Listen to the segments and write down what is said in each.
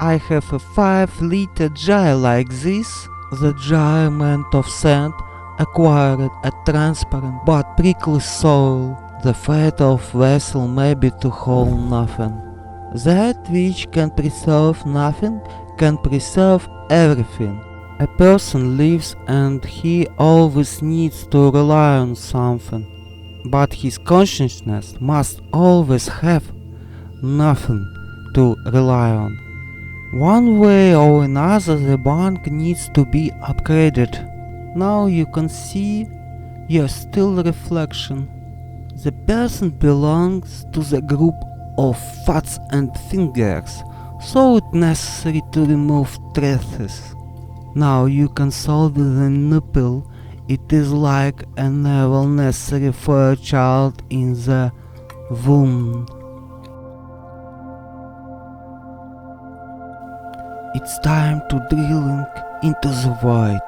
I have a 5-liter jar like this, the jar meant of sand acquired a transparent but prickly soil. The fate of vessel may be to hold nothing. That which can preserve nothing can preserve everything. A person lives and he always needs to rely on something, but his consciousness must always have nothing to rely on. One way or another the bank needs to be upgraded. Now you can see your still reflection. The person belongs to the group of thoughts and fingers, so it's necessary to remove traces. Now you can solve the nipple. It is like a navel necessary for a child in the womb. It's time to drilling into the void.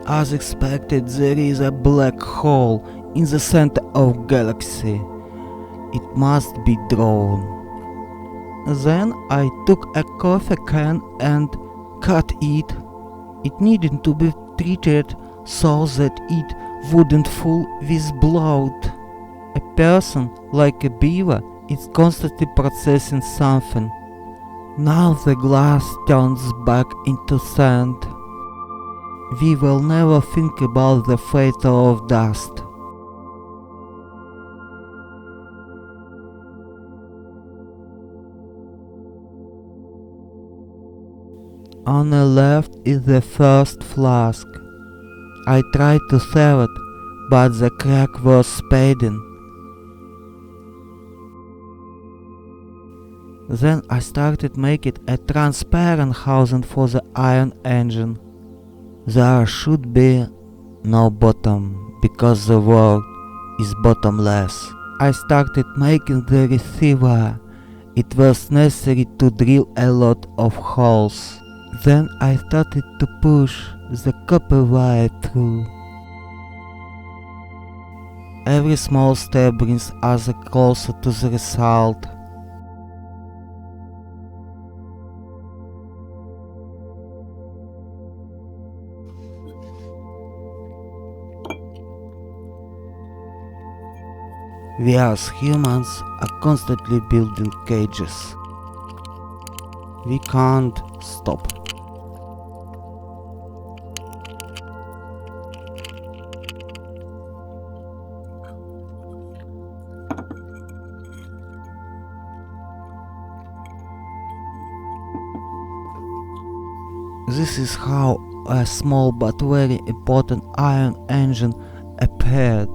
As expected, there is a black hole in the center of galaxy. It must be drawn. Then I took a coffee can and cut it. It needed to be treated so that it wouldn't full with blood. A person, like a beaver, is constantly processing something. Now the glass turns back into sand. We will never think about the fate of dust. On the left is the first flask. I tried to save it, but the crack was spading. Then I started making a transparent housing for the iron engine. There should be no bottom, because the world is bottomless. I started making the receiver. It was necessary to drill a lot of holes. Then I started to push the copper wire through. Every small step brings us closer to the result. We as humans are constantly building cages. We can't stop. This is how a small but very important iron engine appeared.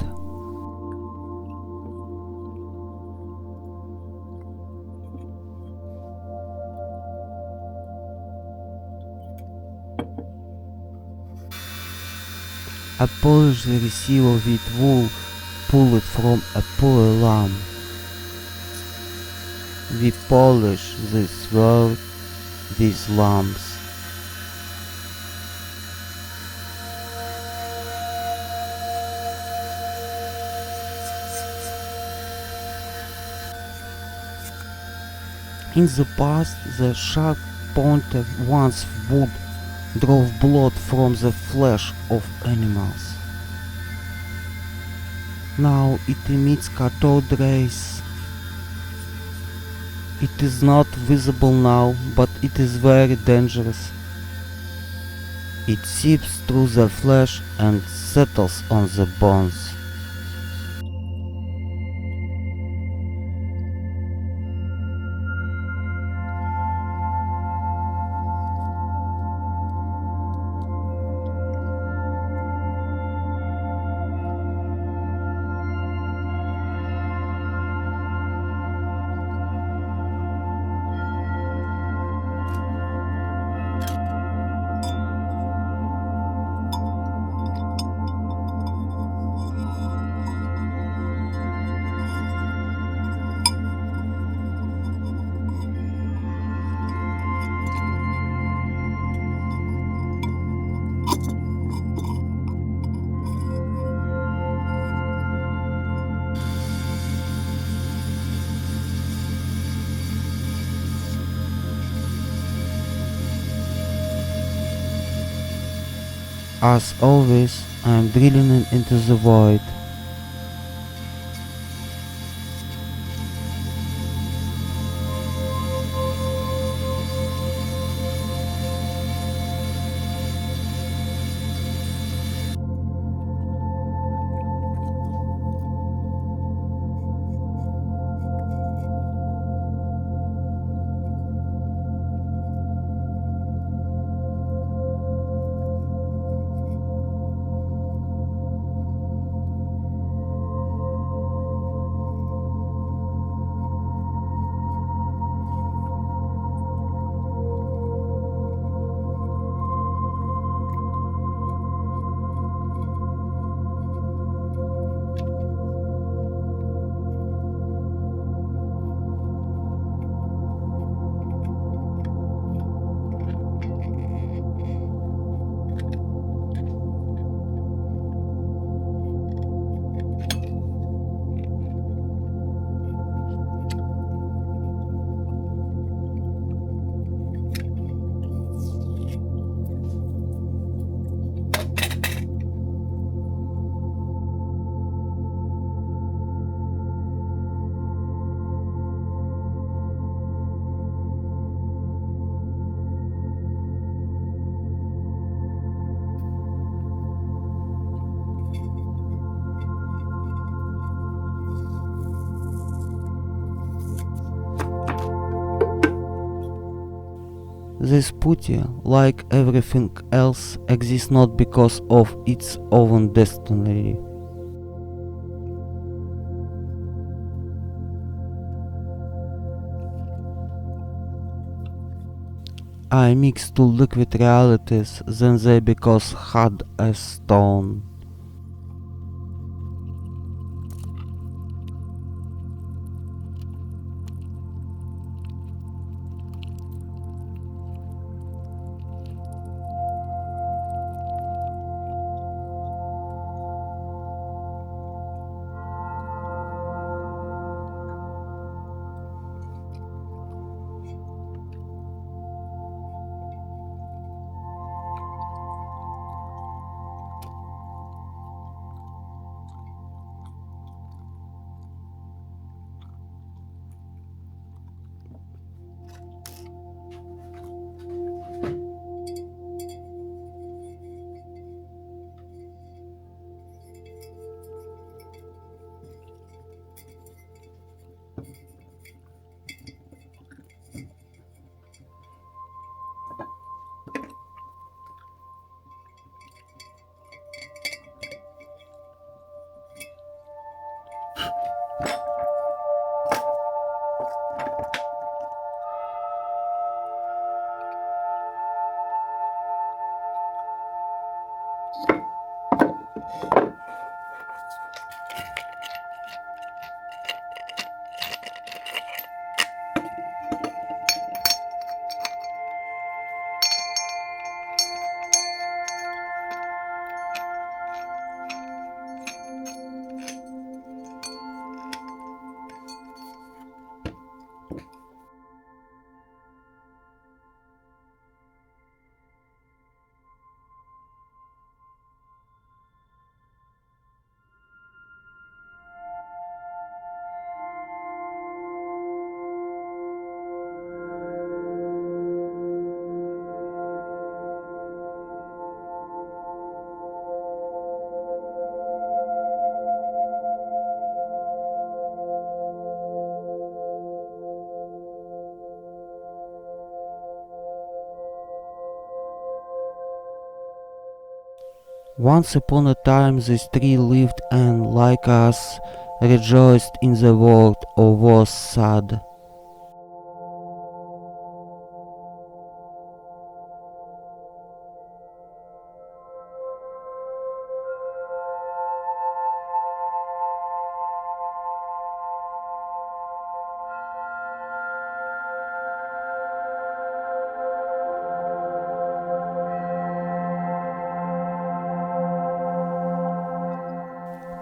I polish the receiver with wool pulled from a pulley lamp. We polish this world with lamps. In the past, the sharp pointed ones would drove blood from the flesh of animals. Now it emits cathode rays. It is not visible now, but it is very dangerous. It seeps through the flesh and settles on the bones. As always, I am drilling it into the void. This putty, like everything else, exists not because of its own destiny. I mix two liquid realities, then they become hard as stone. Once upon a time this tree lived and, like us, rejoiced in the world or was sad.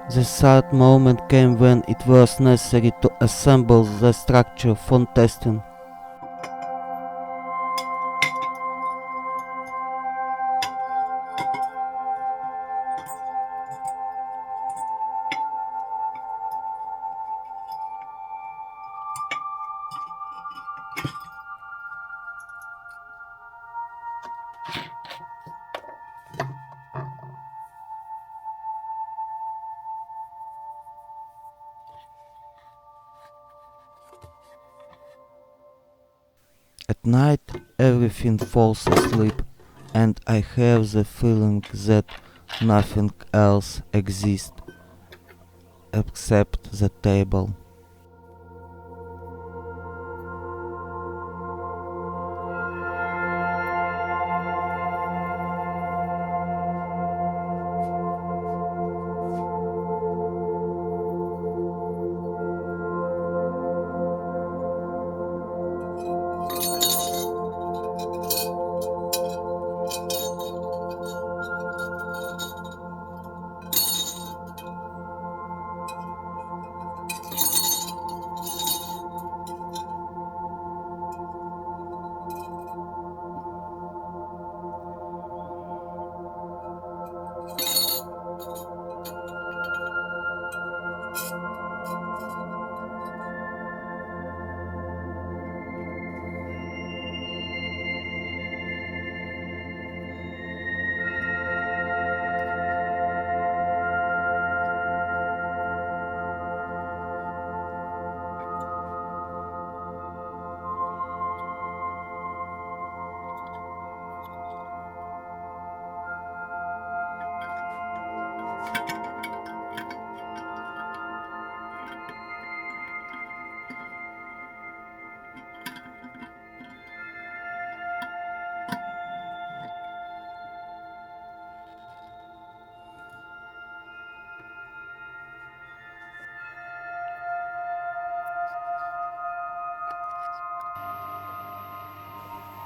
The sad moment came when it was necessary to assemble the structure for testing. At night everything falls asleep and I have the feeling that nothing else exists except the table.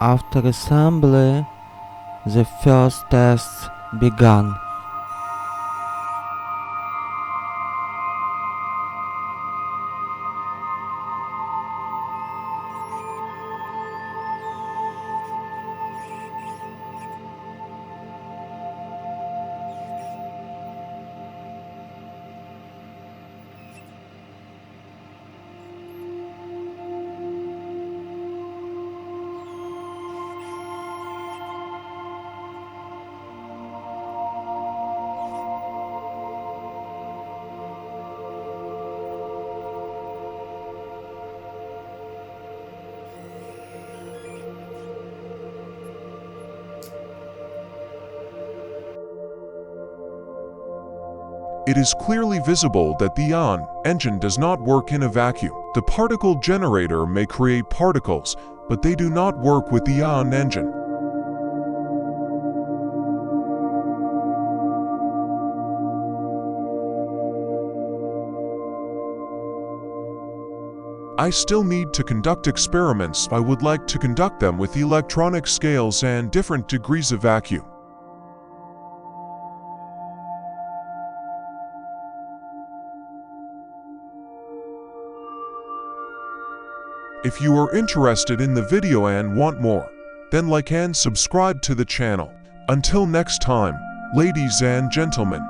After assembly, the first tests began. It is clearly visible that the ion engine does not work in a vacuum. The particle generator may create particles, but they do not work with the ion engine. I still need to conduct experiments. I would like to conduct them with electronic scales and different degrees of vacuum. If you are interested in the video and want more, then like and subscribe to the channel. Until next time, ladies and gentlemen.